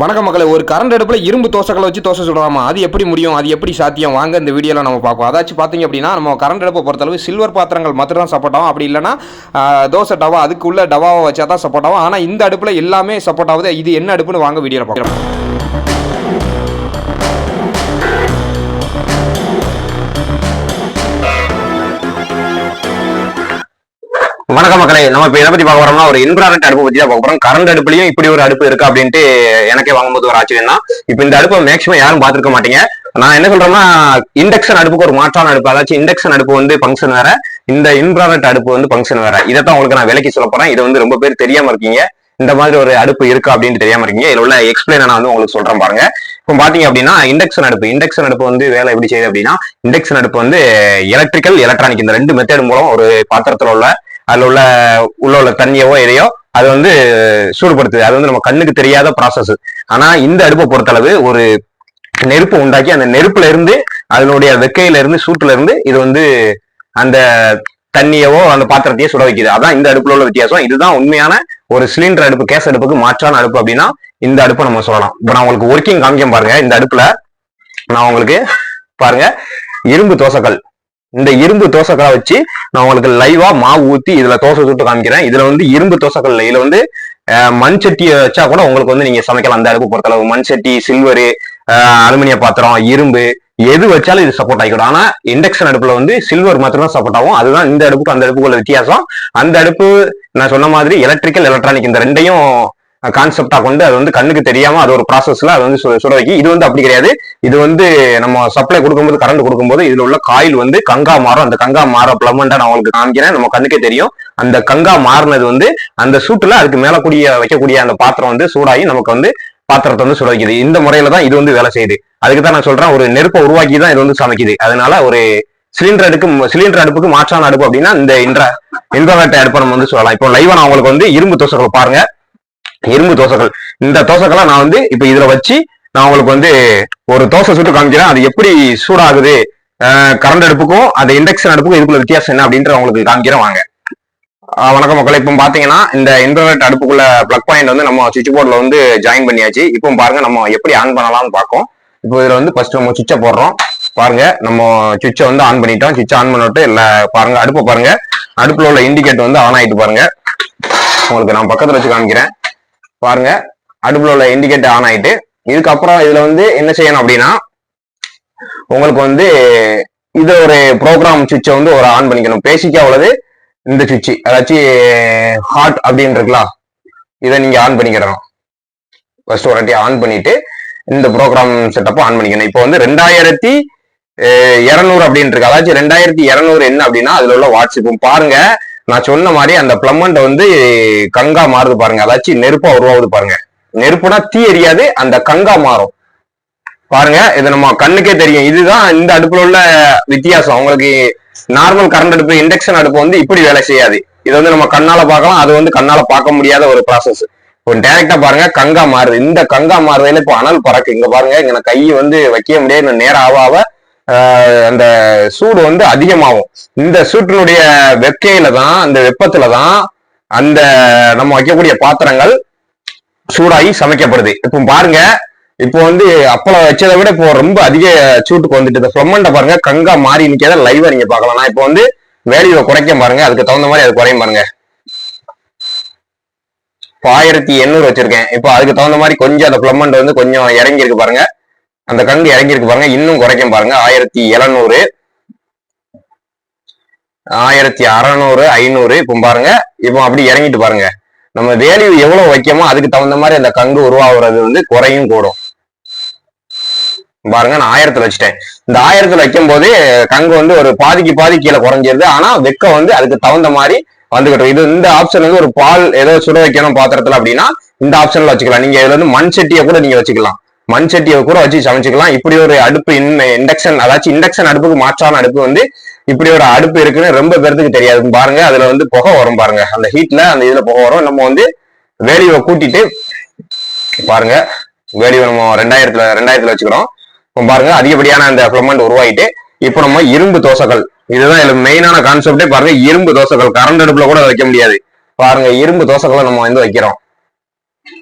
வணக்கம் மக்களே, ஒரு கரண்ட் அடுப்பில் இரும்பு தோசைகளை வச்சு தோசை சுடலாமா? அது எப்படி முடியும்? அது எப்படி சாத்தியம்? வாங்க இந்த வீடியோவில் நம்ம பார்ப்போம். அதாச்சும் பார்த்தீங்க அப்படின்னா, நம்ம கரண்ட் அடுப்பை பொறுத்தளவு சில்வர் பாத்திரங்கள் மட்டும் தான் சப்போர்ட் ஆகும். அப்படி இல்லைனா தோசை டவா, அதுக்குள்ள டவாவை வச்சா தான் சப்போர்ட் ஆகும். ஆனால் இந்த அடுப்பில் எல்லாமே சப்போர்ட் ஆகுது. இது என்ன அடுப்புன்னு வாங்க வீடியோவில் பார்க்கலாம். வணக்கம் மக்களே, நம்ம இப்ப எதை பத்தி பார்க்க போறோம்னா ஒரு இன்ஃப்ராரெட் அடுப்பு பத்தி தான் பார்க்க போறோம். கரண்ட் அடுப்புலயும் இப்படி ஒரு அடுப்பு இருக்கு அப்படின்ட்டு எனக்கே வாங்கும்போது ஒரு ஆச்சரியம் தான். இப்ப இந்த அடுப்பை மேக்ஸிமம் யாரும் பார்த்திருக்க மாட்டீங்க. நான் என்ன சொல்றேன்னா, இண்டக்ஷன் அடுப்புக்கு ஒரு மாற்றான அடுப்பு, அதாச்சும் இண்டக்ஷன் அடுப்பு வந்து ஃபங்க்ஷன் வேற, இந்த இன்ஃப்ராரெட் அடுப்பு வந்து ஃபங்க்ஷன் வேற. இதைத்தான் உங்களுக்கு நான் விலைக்கு சொல்ல போறேன். இது வந்து ரொம்ப பேர் தெரியாம இருக்கீங்க, இந்த மாதிரி ஒரு அடுப்பு இருக்கு அப்படின்னு தெரியாம இருக்கீங்க. இதுல உள்ள எக்ஸ்பிளைன் நான் வந்து உங்களுக்கு சொல்றேன் பாருங்க. இப்போ பாத்தீங்க அப்படின்னா, இண்டக்ஷன் அடுப்பு வந்து வேலை எப்படி செய்யுது அப்படின்னா, இண்டக்ஷன் அடுப்பு வந்து எலக்ட்ரிக்கல் எலக்ட்ரானிக் இந்த ரெண்டு மெத்தட் மூலம் ஒரு பாத்திரத்துல உள்ள அதுல உள்ள தண்ணியவோ எதையோ அது வந்து சூடுபடுத்துது. அது வந்து நம்ம கண்ணுக்கு தெரியாத ப்ராசஸ். ஆனா இந்த அடுப்பை பொறுத்தளவு ஒரு நெருப்பு உண்டாக்கி அந்த நெருப்புல இருந்து அதனுடைய வெக்கையில இருந்து சூட்டுல இருந்து இது வந்து அந்த தண்ணியவோ அந்த பாத்திரத்தையோ சுட வைக்குது. அதான் இந்த அடுப்புல உள்ள வித்தியாசம். இதுதான் உண்மையான ஒரு சிலிண்டர் அடுப்பு, கேஸ் அடுப்புக்கு மாற்றான அடுப்பு அப்படின்னா இந்த அடுப்பை நம்ம சொல்லலாம். இப்ப நான் உங்களுக்கு ஒர்க்கிங் காமிக்க பாருங்க. இந்த அடுப்புல நான் உங்களுக்கு பாருங்க இரும்பு தோசைகள், இந்த இரும்பு தோசைகளை வச்சு நான் உங்களுக்கு லைவா மாவு ஊத்தி இதுல தோசை சுட்டு காமிக்கிறேன். இதுல வந்து இரும்பு தோசைகள், இதுல வந்து மண் சட்டியை வச்சா கூட உங்களுக்கு வந்து நீங்க சமைக்கலாம். அந்த அடுப்பு பொறுத்தளவு மண் சட்டி, சில்வரு, அலுமினிய பாத்திரம், இரும்பு எது வச்சாலும் இது சப்போர்ட் ஆகிடும். ஆனா இண்டக்ஷன் அடுப்புல வந்து சில்வர் மாத்திரம் தான் சப்போர்ட் ஆகும். அதுதான் இந்த அடுப்புக்கு அந்த அடுப்புக்குள்ள வித்தியாசம். அந்த அடுப்பு நான் சொன்ன மாதிரி எலக்ட்ரிக்கல் எலக்ட்ரானிக் இந்த ரெண்டையும் கான்செப்டா கொண்டு அது வந்து கண்ணுக்கு தெரியாம அது ஒரு ப்ராசஸ்ல அது வந்து சுட வைக்கி. இது வந்து அப்படி கிடையாது. இது வந்து நம்ம சப்ளை கொடுக்கும்போது, கரண்ட் கொடுக்கும்போது இதுல உள்ள காயில் வந்து கங்கா மாறும். அந்த கங்கா மாற பிளமெண்டா நான் உங்களுக்கு காமிக்கிறேன். நம்ம கண்ணுக்கே தெரியும். அந்த கங்கா மாறினது வந்து அந்த சூட்டுல அதுக்கு மேல வைக்கக்கூடிய அந்த பாத்திரம் வந்து சூடாகி நமக்கு வந்து பாத்திரத்தை வந்து சுட வைக்குது. இந்த முறையில தான் இது வந்து வேலை செய்யுது. அதுக்கு தான் நான் சொல்றேன், ஒரு நெருப்பை உருவாக்கி தான் இது வந்து சமைக்குது. அதனால ஒரு சிலிண்டர் அடுப்புக்கு மாற்றான அடுப்பு அப்படின்னா இந்த இன்ஃப்ராரெட் அடுப்பை நம்ம வந்து சொல்லலாம். இப்போ லைவா நான் உங்களுக்கு வந்து இரும்பு தோசைகள் பாருங்க. இரும்பு தோசைகள், இந்த தோசைகளை நான் வந்து இப்ப இதுல வச்சு நான் உங்களுக்கு வந்து ஒரு தோசை சுட்டு காமிக்கிறேன். அது எப்படி சூடாகுது, கரண்ட் அடுப்புக்கும் அந்த இண்டக்ஷன் அடுப்புக்கும் இதுக்குள்ள வித்தியாசம் என்ன அப்படின்ற உங்களுக்கு காமிக்கிறேன் வாங்க. வணக்கம் மக்களே, இப்போ பாத்தீங்கன்னா இந்த இன்ஃப்ராரெட் அடுப்புக்குள்ள பிளக் பாயிண்ட் வந்து நம்ம சுவிட்ச் போர்ட்ல வந்து ஜாயின் பண்ணியாச்சு. இப்போ பாருங்க நம்ம எப்படி ஆன் பண்ணலாம்னு பார்ப்போம். இப்போ இதுல வந்து ஃபர்ஸ்ட் நம்ம சுவிட்சை போடுறோம். பாருங்க நம்ம சுவிட்சை வந்து ஆன் பண்ணிட்டோம். சுவிட்ச் ஆன் பண்ணிட்டு இல்ல பாருங்க அடுப்பை பாருங்க, அடுப்புல உள்ள இண்டிகேட்டர் வந்து ஆன் ஆயிட்டு பாருங்க. உங்களுக்கு நான் பக்கத்துல வச்சு காமிக்கிறேன் பாருங்க. அடுப்புல உள்ள இண்டிகேட்டர் ஆன் ஆயிட்டு இதுக்கப்புறம் இதுல வந்து என்ன செய்யணும் அப்படின்னா, உங்களுக்கு வந்து இது ஒரு ப்ரோக்ராம் சுவிட்சை வந்து ஒரு ஆன் பண்ணிக்கணும். பேசிக்கா உள்ளது இந்த சுவிட்ச், அதாச்சும் ஹாட் அப்படின்னு இருக்கலாம், இதை நீங்க ஆன் பண்ணிக்கிறோம். ஃபர்ஸ்ட் ஒரு வாட்டி ஆன் பண்ணிட்டு இந்த ப்ரோக்ராம் செட்டப்பை ஆன் பண்ணிக்கணும். இப்போ வந்து 2200 அப்படின்னு இருக்கு. அதாச்சும் 2200 என்ன அப்படின்னா அதுல உள்ள வாட்ஸ். இப்போ பாருங்க நான் சொன்ன மாதிரி அந்த பிளம்மண்ட் வந்து கங்கா மாறுது பாருங்க, அதாச்சும் நெருப்பா உருவாகுது பாருங்க. நெருப்புனா தீ எரியாது, அந்த கங்கா மாறும் பாருங்க. இது நம்ம கண்ணுக்கே தெரியும். இதுதான் இந்த அடுப்புல உள்ள வித்தியாசம். உங்களுக்கு நார்மல் கரண்ட் அடுப்பு, இண்டக்ஷன் அடுப்பு வந்து இப்படி வேலை செய்யாது. இது வந்து நம்ம கண்ணால பார்க்கலாம், அது வந்து கண்ணால பார்க்க முடியாத ஒரு ப்ராசஸ். இப்போ டைரக்டா பாருங்க கங்கா மாறுது. இந்த கங்கா மாறுறதுல இப்போ அனல் பறக்கு. இங்க பாருங்க, இங்க கை வந்து வைக்க முடியாது. நேரம் ஆக அந்த சூடு வந்து அதிகமாகும். இந்த சூட்டினுடைய வெக்கையில தான், அந்த வெப்பத்துலதான் அந்த நம்ம வைக்கக்கூடிய பாத்திரங்கள் சூடாகி சமைக்கப்படுது. இப்போ பாருங்க, இப்போ வந்து அப்பளம் வச்சதை விட இப்போ ரொம்ப அதிக சூட்டுக்கு வந்துட்டு இந்த ஃபிளமண்ட பாருங்க கங்கா மாறி நிக்காத லைவா நீங்க பார்க்கலாம். நான் இப்போ வந்து வேல்யூவை குறைக்க பாருங்க, அதுக்கு தகுந்த மாதிரி அது குறையும் பாருங்க. 1800 வச்சிருக்கேன். இப்போ அதுக்கு தகுந்த மாதிரி கொஞ்சம் அந்த ஃபிளமண்ட் வந்து கொஞ்சம் இறங்கி இருக்கு பாருங்க, அந்த கங்கு இறங்கி இருக்கு பாருங்க. இன்னும் குறைக்கும் பாருங்க, 1700, 1600, 500. இப்போ பாருங்க, இப்போ அப்படி இறங்கிட்டு பாருங்க. நம்ம வேல்யூ எவ்வளவு வைக்கமோ அதுக்கு தகுந்த மாதிரி அந்த கங்கு உருவாகிறது வந்து குறையும் கூடும் பாருங்க. நான் 1000 வச்சுட்டேன். இந்த 1000 வைக்கும் போது கங்கு வந்து ஒரு பாதிக்கு கீழே குறைஞ்சிருது. ஆனா வெக்க வந்து அதுக்கு தகுந்த மாதிரி வந்துகிட்டு. இது இந்த ஆப்ஷன் வந்து ஒரு பால் ஏதோ சுட வைக்கணும் பாத்திரத்துல அப்படின்னா இந்த ஆப்ஷன்ல வச்சுக்கலாம். நீங்க இதுல வந்து மண் சட்டியை கூட நீங்க வச்சுக்கலாம், மண் சட்டியை கூட வச்சு சமைச்சுக்கலாம். இப்படி ஒரு அடுப்பு இண்டக்ஷன், அதாச்சும் இண்டக்ஷன் அடுப்புக்கு மாற்றான அடுப்பு வந்து இப்படி ஒரு அடுப்பு இருக்குன்னு ரொம்ப பேருக்கு தெரியாது பாருங்க. அதுல வந்து புகை வரும் பாருங்க, அந்த ஹீட்ல அந்த இதுல புகை வரும். நம்ம வந்து வேல்யூவை கூட்டிட்டு பாருங்க, வேல்யூவை நம்ம 2000 வச்சுக்கிறோம். இப்போ பாருங்க அதிகப்படியான அந்த ஃபிளமண்ட் உருவாயிட்டு இப்போ நம்ம இரும்பு தோசைகள், இதுதான் இதுல மெயினான கான்செப்டே பாருங்க. இரும்பு தோசைகள் கரண்ட் அடுப்புல கூட வைக்க முடியாது பாருங்க. இரும்பு தோசைகளை நம்ம வந்து வைக்கிறோம்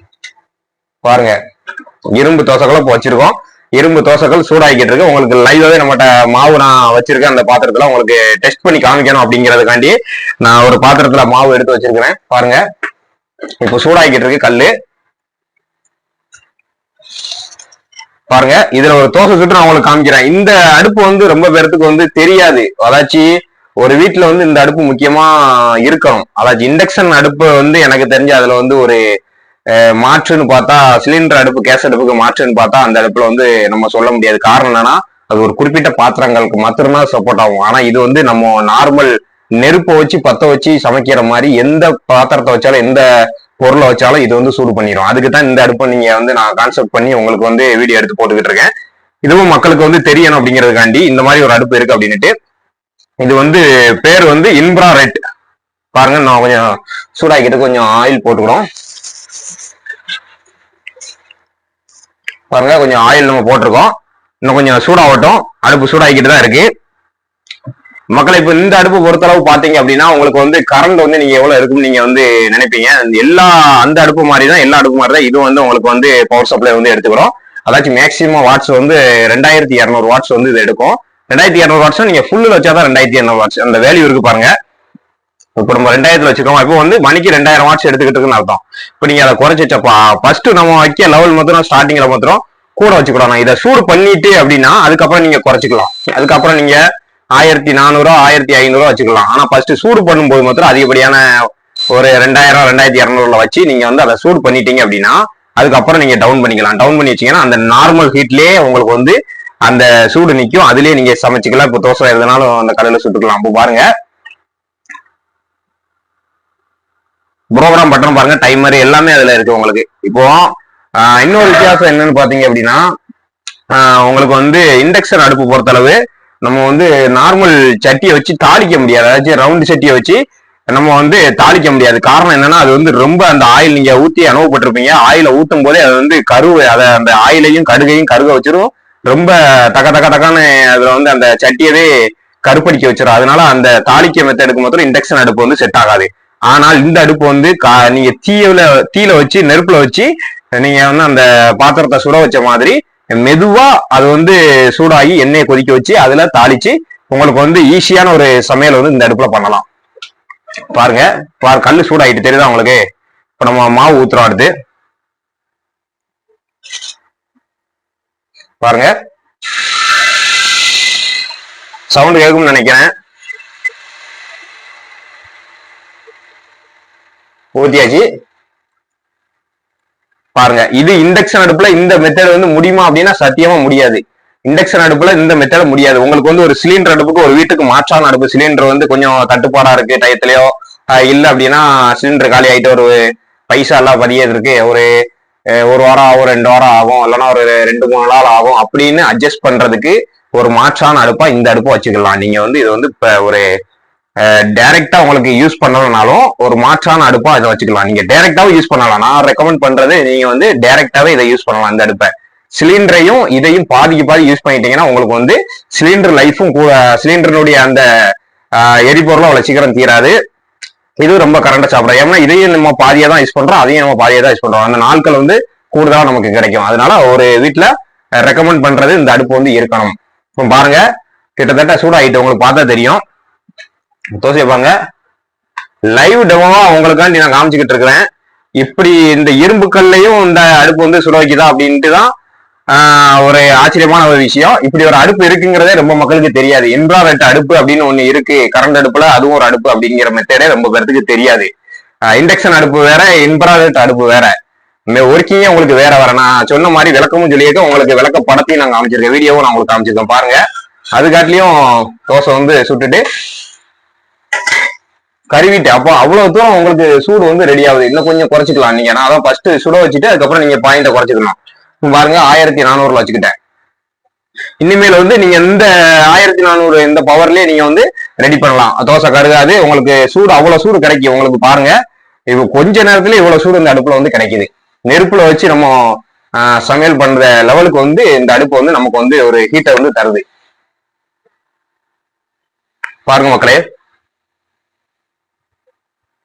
பாருங்க. இரும்பு தோசைகளை இப்போ வச்சிருக்கோம். இரும்பு தோசைகள் சூடாக்கிட்டு இருக்கு. உங்களுக்கு லைவாவே நம்மகிட்ட மாவு நான் வச்சிருக்கேன். அந்த பாத்திரத்துல உங்களுக்கு டெஸ்ட் பண்ணி காமிக்கணும் அப்படிங்கிறதுக்காண்டி நான் ஒரு பாத்திரத்துல மாவு எடுத்து வச்சிருக்கிறேன். பாருங்க, இப்போ சூடாக்கிட்டு இருக்கு கல்லு. பாருங்க, இதுல ஒரு தோசை சுட்டு நான் உங்களுக்கு காமிக்கிறேன். இந்த அடுப்பு வந்து ரொம்ப பேருக்கு வந்து தெரியாது. அதாச்சும் ஒரு வீட்டுல வந்து இந்த அடுப்பு முக்கியமா இருக்கணும். அதாச்சும் இண்டக்ஷன் அடுப்பு வந்து எனக்கு தெரிஞ்ச அதுல வந்து ஒரு மாற்றுன்னு பார்த்தா, சிலிண்டர் அடுப்பு கேஸ் அடுப்புக்கு மாற்றுன்னு பார்த்தா அந்த அடுப்புல வந்து நம்ம சொல்ல முடியாது. காரணம் என்னன்னா, அது ஒரு குறிப்பிட்ட பாத்திரங்களுக்கு மாத்திரம்தான் சப்போர்ட் ஆகும். ஆனா இது வந்து நம்ம நார்மல் நெருப்பை வச்சு பத்த வச்சு சமைக்கிற மாதிரி எந்த பாத்திரத்தை வச்சாலும் எந்த பொருளை வச்சாலும் இது வந்து சூடு பண்ணிடும். அதுக்கு தான் இந்த அடுப்பை நீங்க வந்து நான் கான்செப்ட் பண்ணி உங்களுக்கு வந்து வீடியோ எடுத்து போட்டுக்கிட்டு இருக்கேன். இதுவும் மக்களுக்கு வந்து தெரியணும் அப்படிங்கிறதுக்காண்டி இந்த மாதிரி ஒரு அடுப்பு இருக்கு அப்படின்னுட்டு. இது வந்து பேர் வந்து இன்ஃப்ராரெட். பாருங்க, நான் கொஞ்சம் சூடாக்கிட்டு கொஞ்சம் ஆயில் போட்டுக்கிறோம். பாருங்க, கொஞ்சம் ஆயில் நம்ம போட்டிருக்கோம். இன்னும் கொஞ்சம் சூடாகட்டும். அடுப்பு சூடாகிக்கிட்டு தான் இருக்கு மக்களை. இப்ப இந்த அடுப்பு பொறுத்தளவு பாத்தீங்க அப்படின்னா உங்களுக்கு வந்து கரண்ட் வந்து நீங்க எவ்வளவு இருக்குன்னு நீங்க வந்து நினைப்பீங்க. எல்லா அந்த அடுப்பு மாதிரி தான், எல்லா அடுப்பு மாதிரி தான் இது வந்து உங்களுக்கு வந்து பவர் சப்ளை வந்து எடுத்துக்கிறோம். அதாச்சும் மேக்சிமம் வாட்ஸ் வந்து 2200 வாட்ஸ் வந்து இது எடுக்கும். 2200 வாட்ஸ் நீங்க ஃபுல்லு வச்சாதான் 2200 வாட்ஸ் அந்த வேல்யூ இருக்கு பாருங்க. இப்ப நம்ம 2000 வச்சுக்கோம். இப்போ வந்து மணிக்கு 2000 வாட்ஸ் எடுத்துக்கிட்டு இருக்குன்னு அர்த்தம். இப்ப நீங்க அதை குறைச்சிச்சப்பா ஃபர்ஸ்ட் நம்ம வைக்க லெவல் மாத்திரம் ஸ்டார்டிங்ல மாத்திரம் கூட வச்சுக்கிடணும். இதை சூடு பண்ணிட்டு அப்படின்னா அதுக்கப்புறம் நீங்க குறைச்சிக்கலாம். அதுக்கப்புறம் நீங்க 1400 1500 வச்சுக்கலாம். ஆனா ஃபர்ஸ்ட் சூடு பண்ணும்போது மாத்திரம் அதிகப்படியான ஒரு 2000 2200 வச்சு நீங்க வந்து அதை சூடு பண்ணிட்டீங்க அப்படின்னா அதுக்கப்புறம் நீங்க டவுன் பண்ணிக்கலாம். டவுன் பண்ணி வச்சீங்கன்னா அந்த நார்மல் ஹீட்லயே உங்களுக்கு வந்து அந்த சூடு நிற்கும். அதுலயே நீங்க சமைச்சிக்கலாம். இப்போ தோசை எதுனாலும் அந்த கடையில சுட்டுக்கலாம். இப்போ பாருங்க, ப்ரோக்ராம் பட்டன் பாருங்க, டைமர் எல்லாமே அதுல இருக்கு உங்களுக்கு. இப்போ இன்னொரு வித்தியாசம் என்னன்னு பாத்தீங்க அப்படின்னா, உங்களுக்கு வந்து இண்டக்ஷன் அடுப்பு பொறுத்தளவு நம்ம வந்து நார்மல் சட்டியை வச்சு தாளிக்க முடியாது. அதாச்சும் ரவுண்டு சட்டியை வச்சு நம்ம வந்து தாளிக்க முடியாது. காரணம் என்னன்னா, அது வந்து ரொம்ப அந்த ஆயில் நீங்க ஊத்தி அனுபவப்பட்டிருப்பீங்க. ஆயில ஊத்தும் போதே அது வந்து அதை அந்த ஆயிலையும் கடுகையும் கருக வச்சிரும். ரொம்ப தக்க தக்க தக்கான்னு அதுல வந்து அந்த சட்டியவே கருப்படிக்க வச்சிடும். அதனால அந்த தாளிக்க மெத்தடுக்கு மாத்திரம் இண்டக்ஷன் அடுப்பு வந்து செட் ஆகாது. ஆனால் இந்த அடுப்பு வந்து நீங்க தீயில வச்சு நெருப்புல வச்சு நீங்க வந்து அந்த பாத்திரத்தை சுட வச்ச மாதிரி மெதுவா அது வந்து சூடாகி எண்ணெயை கொதிக்க வச்சு அதுல தாளிச்சு உங்களுக்கு வந்து ஈஸியான ஒரு சமையல் வந்து இந்த அடுப்புல பண்ணலாம். பாருங்க, கல்லு சூடாயிட்டு தெரியுதா உங்களுக்கு. இப்ப நம்ம மாவு ஊத்துறோம். அடுத்து பாருங்க, சவுண்ட் கேட்கும்னு நினைக்கிறேன். ஊத்தியாச்சு. பாருங்க, இது இண்டக்ஷன் அடுப்புல இந்த மெத்தட் வந்து முடியுமா அப்படின்னா சத்தியமா முடியாது. இண்டக்ஷன் அடுப்புல இந்த மெத்தட் முடியாது. உங்களுக்கு வந்து ஒரு சிலிண்டர் அடுப்புக்கு ஒரு வீட்டுக்கு மாற்றான அடுப்பு. சிலிண்டர் வந்து கொஞ்சம் தட்டுப்பாடா இருக்கு டயத்துலயோ இல்ல அப்படின்னா சிலிண்டர் காலி ஆயிட்டு ஒரு பைசா எல்லாம் பதியறதுக்கு ஒரு வாரம் ஆகும், 2 வாரம் ஆகும், இல்லைன்னா ஒரு 2-3 நாள் ஆகும் அப்படின்னு அட்ஜஸ்ட் பண்றதுக்கு ஒரு மாற்றான அடுப்பா இந்த அடுப்பை வச்சுக்கலாம். நீங்க வந்து இது வந்து இப்ப ஒரு டைரக்டா உங்களுக்கு யூஸ் பண்ணலனாலும் ஒரு மாற்றான அடுப்பா இதை வச்சுக்கலாம். நீங்க டைரக்டாவும் யூஸ் பண்ணலாம். நான் ரெக்கமெண்ட் பண்றது நீங்க வந்து டைரக்டாவே இதை யூஸ் பண்ணலாம். இந்த அடுப்பை சிலிண்டரையும் இதையும் பாதிக்கு பாதி யூஸ் பண்ணிட்டீங்கன்னா உங்களுக்கு வந்து சிலிண்டர் லைஃபும் கூட, சிலிண்டருடைய அந்த எரிபொருளும் அவ்வளவு சீக்கிரம் தீராது. இது ரொம்ப கரண்டா சாப்பிடும். ஏன்னா இதையும் நம்ம பாதியா தான் யூஸ் பண்றோம், அதையும் நம்ம பாதியா தான் யூஸ் பண்றோம். அந்த நாட்கள் வந்து கூடுதலா நமக்கு கிடைக்கும். அதனால ஒரு வீட்டுல ரெக்கமெண்ட் பண்றது இந்த அடுப்பு வந்து இருக்கணும். இப்போ பாருங்க, கிட்டத்தட்ட சூடாயிட்டு உங்களுக்கு பார்த்தா தெரியும். தோசை பாருங்க, லைவ் டெமோவா உங்களுக்காண்டி நான் காமிச்சுக்கிட்டு இருக்கிறேன். இப்படி இந்த இரும்புக்கள்லையும் இந்த அடுப்பு வந்து சுட வைக்குதா அப்படின்ட்டு தான் ஒரு ஆச்சரியமான ஒரு விஷயம். இப்படி ஒரு அடுப்பு இருக்குங்கிறதே ரொம்ப மக்களுக்கு தெரியாது. இன்ஃப்ராரெட் அடுப்பு அப்படின்னு ஒண்ணு இருக்கு கரண்ட் அடுப்புல, அதுவும் ஒரு அடுப்பு அப்படிங்கிற மெத்தடே ரொம்ப பேருக்கு தெரியாது. இண்டக்ஷன் அடுப்பு வேற, இன்ஃப்ராரெட் அடுப்பு வேற, இந்த ஒர்க்கிங்கே உங்களுக்கு வேற வேற. நான் சொன்ன மாதிரி விளக்கமும் சொல்லியிருக்கேன். உங்களுக்கு விளக்க படத்தையும் நான் காமிச்சிருக்கேன், வீடியோவும் நான் உங்களுக்கு காமிச்சிருக்கேன். பாருங்க, அதுக்காட்டிலையும் தோசை வந்து சுட்டுட்டு கருவிட்டு அப்போ அவ்வளவு தூரம் உங்களுக்கு சூடு வந்து ரெடி ஆகுது. இன்னும் கொஞ்சம் குறைச்சிக்கலாம் நீங்க. நான் அதான் ஃபர்ஸ்ட் சுட வச்சுட்டு அதுக்கப்புறம் நீங்க பாயிண்ட குறைச்சிக்கணும். பாருங்க, 1400 வச்சுக்கிட்டேன். இனிமேல் வந்து நீங்க இந்த 1400 இந்த பவர்லயே நீங்க வந்து ரெடி பண்ணலாம். தோசை கருகாது, உங்களுக்கு சூடு அவ்வளவு சூடு கிடைக்கும். உங்களுக்கு பாருங்க, இப்போ கொஞ்ச நேரத்துல இவ்வளவு சூடு இந்த அடுப்புல வந்து கிடைக்குது. நெருப்புல வச்சு நம்ம சமையல் பண்ற லெவலுக்கு வந்து இந்த அடுப்பு வந்து நமக்கு வந்து ஒரு ஹீட்டை வந்து தருது. பாருங்க மக்களே,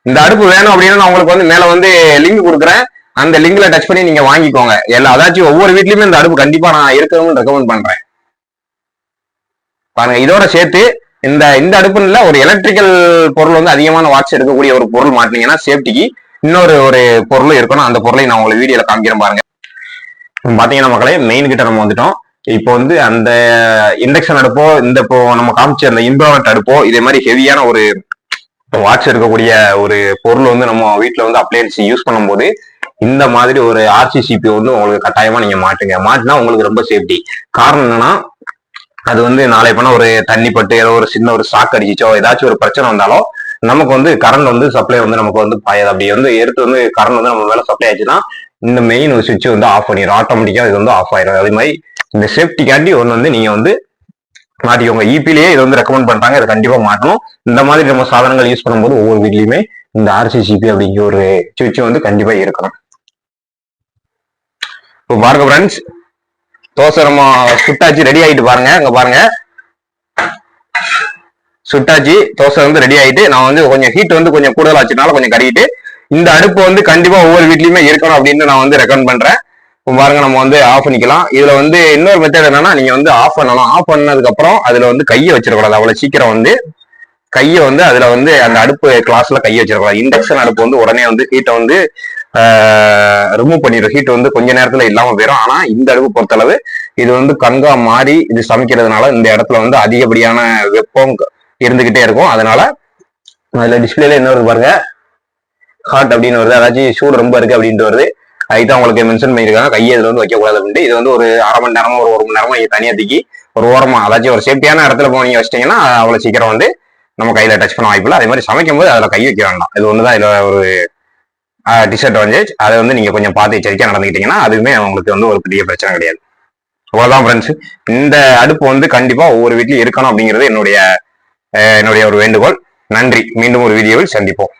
இந்த அடுப்பு வேணும் அப்படின்னா நான் உங்களுக்கு வந்து மேல வந்து லிங்க் கொடுக்குறேன். அந்த லிங்க்ல டச் பண்ணி நீங்க வாங்கிக்கோங்க. அதாச்சும் ஒவ்வொரு வீட்லயுமே இந்த அடுப்பு கண்டிப்பா நான் இருக்கணும்னு ரெக்கமெண்ட் பண்றேன். பாருங்க, இதோட சேர்த்து இந்த இந்த அடுப்புல ஒரு எலக்ட்ரிக்கல் பொருள் வந்து அதிகமான வாட்ஸ் எடுக்கக்கூடிய ஒரு பொருள் மாட்டீங்கன்னா சேஃப்டிக்கு இன்னொரு பொருளும் இருக்கணும். அந்த பொருளை நான் உங்களுக்கு வீடியோல காமிக்கிறேன் பாருங்க. பாத்தீங்கன்னா மக்களே, மெயின் கிட்ட நம்ம வந்துட்டோம். இப்போ வந்து அந்த இண்டக்ஷன் அடுப்போ, இந்த இப்போ நம்ம காமிச்ச அந்த இன்வெர்டர் அடுப்போ, இதே மாதிரி ஹெவியான ஒரு வாட்ச் இருக்கக்கூடிய ஒரு பொருள் வந்து நம்ம வீட்டுல வந்து அப்ளையன்ஸ் யூஸ் பண்ணும்போது இந்த மாதிரி ஒரு ஆர்சிசிபி வந்து உங்களுக்கு கட்டாயமா நீங்க மாட்டினா உங்களுக்கு ரொம்ப சேஃப்டி. காரணம் என்னன்னா, அது வந்து நாளை பண்ண ஒரு தண்ணி பட்டு ஏதோ ஒரு சின்ன ஒரு ஷாக் அடிச்சிச்சோ, ஏதாச்சும் ஒரு பிரச்சனை வந்தாலும் நமக்கு வந்து கரண்ட் வந்து சப்ளை வந்து நமக்கு வந்து பாயாது. அப்படி வந்து எடுத்து வந்து கரண்ட் வந்து நம்ம மேல சப்ளை ஆச்சுன்னா இந்த மெயின் சுவிட்ச் வந்து ஆஃப் பண்ணிடும், ஆட்டோமேட்டிக்கா இது வந்து ஆஃப் ஆயிடும். அதே மாதிரி இந்த சேஃப்டிக்காண்டி ஒன்று வந்து நீங்க வந்து மாட்டிக்கோங்க. இபிலேயே இது வந்து ரெக்கமெண்ட் பண்றாங்க, இதை கண்டிப்பா மாட்டணும். இந்த மாதிரி நம்ம சாதனங்கள் யூஸ் பண்ணும்போது ஒவ்வொரு வீட்லயுமே இந்த ஆர்சிசிபி அப்படிங்கிற ஒரு சுவிட்ச் வந்து கண்டிப்பா இருக்கணும். இப்போ பாருங்க ஃப்ரெண்ட்ஸ், தோசை நம்ம சுட்டாச்சு, ரெடி ஆயிட்டு பாருங்க. அங்க பாருங்க, சுட்டாச்சு தோசை வந்து ரெடி ஆயிட்டு, நான் வந்து கொஞ்சம் ஹீட் வந்து கொஞ்சம் கூடுதல் ஆச்சுனால கொஞ்சம் கறிக்கிட்டு, இந்த அடுப்பு வந்து கண்டிப்பா ஒவ்வொரு வீட்லயுமே இருக்கணும் அப்படின்னு நான் வந்து ரெக்கமெண்ட் பண்றேன். பாருங்க, நம்ம வந்து ஆஃப் பண்ணிக்கலாம். இதுல வந்து இன்னொரு மெத்தட் என்னன்னா, நீங்க வந்து ஆஃப் பண்ணலாம். ஆஃப் பண்ணதுக்கு அப்புறம் அதுல வந்து கையை வச்சிடக்கூடாது. அவ்வளவு சீக்கிரம் வந்து கையை வந்து அதுல வந்து அந்த அடுப்பு கிளாஸ்ல கையை வச்சிடக்கூடாது. இண்டக்ஷன் அடுப்பு வந்து உடனே வந்து ஹீட்டை வந்து ரிமூவ் பண்ணிடும். ஹீட் வந்து கொஞ்ச நேரத்துல இல்லாம போயிடும். ஆனா இந்த அடுப்பு பொறுத்தளவு இது வந்து கங்கா மாறி இது சமைக்கிறதுனால இந்த இடத்துல வந்து அதிகப்படியான வெப்பம் இருந்துகிட்டே இருக்கும். அதனால அதுல டிஸ்பிளேல என்ன வருது பாருங்க, ஹாட் அப்படின்னு வருது, அதாச்சும் சூடு ரொம்ப இருக்கு அப்படின்ட்டு வருது. அதுதான் உங்களுக்கு மென்ஷன் பண்ணியிருக்காங்க கையை இதுல வந்து வைக்கக்கூடாது அப்படின்ட்டு. இது வந்து ஒரு அரை மணி நேரமோ ஒரு மணி நேரமோ நீங்க தனியா தூக்கி ஒரு ஓரமா, அதாச்சும் ஒரு சேஃப்டியான இடத்துல போய் நீங்க வச்சிட்டீங்கன்னா அவ்வளவு சீக்கிரம் வந்து நம்ம கையில டச் பண்ண வாய்ப்பு இல்லை. அதே மாதிரி சமைக்கும் போது அதுல கை வைக்க வேண்டாம். இது ஒண்ணுதான் இதுல ஒரு டிஸ்அட்வான்டேஜ். அதை வந்து நீங்க கொஞ்சம் பார்த்து எச்சரிக்கையா நடந்துக்கிட்டீங்கன்னா அதுவுமே உங்களுக்கு வந்து ஒரு பெரிய பிரச்சனை கிடையாது. அவ்வளவுதான் ஃப்ரெண்ட்ஸ். இந்த அடுப்பு வந்து கண்டிப்பா ஒவ்வொரு வீட்லயும் இருக்கணும் அப்படிங்கிறது என்னுடைய ஒரு வேண்டுகோள். நன்றி. மீண்டும் ஒரு வீடியோவில் சந்திப்போம்.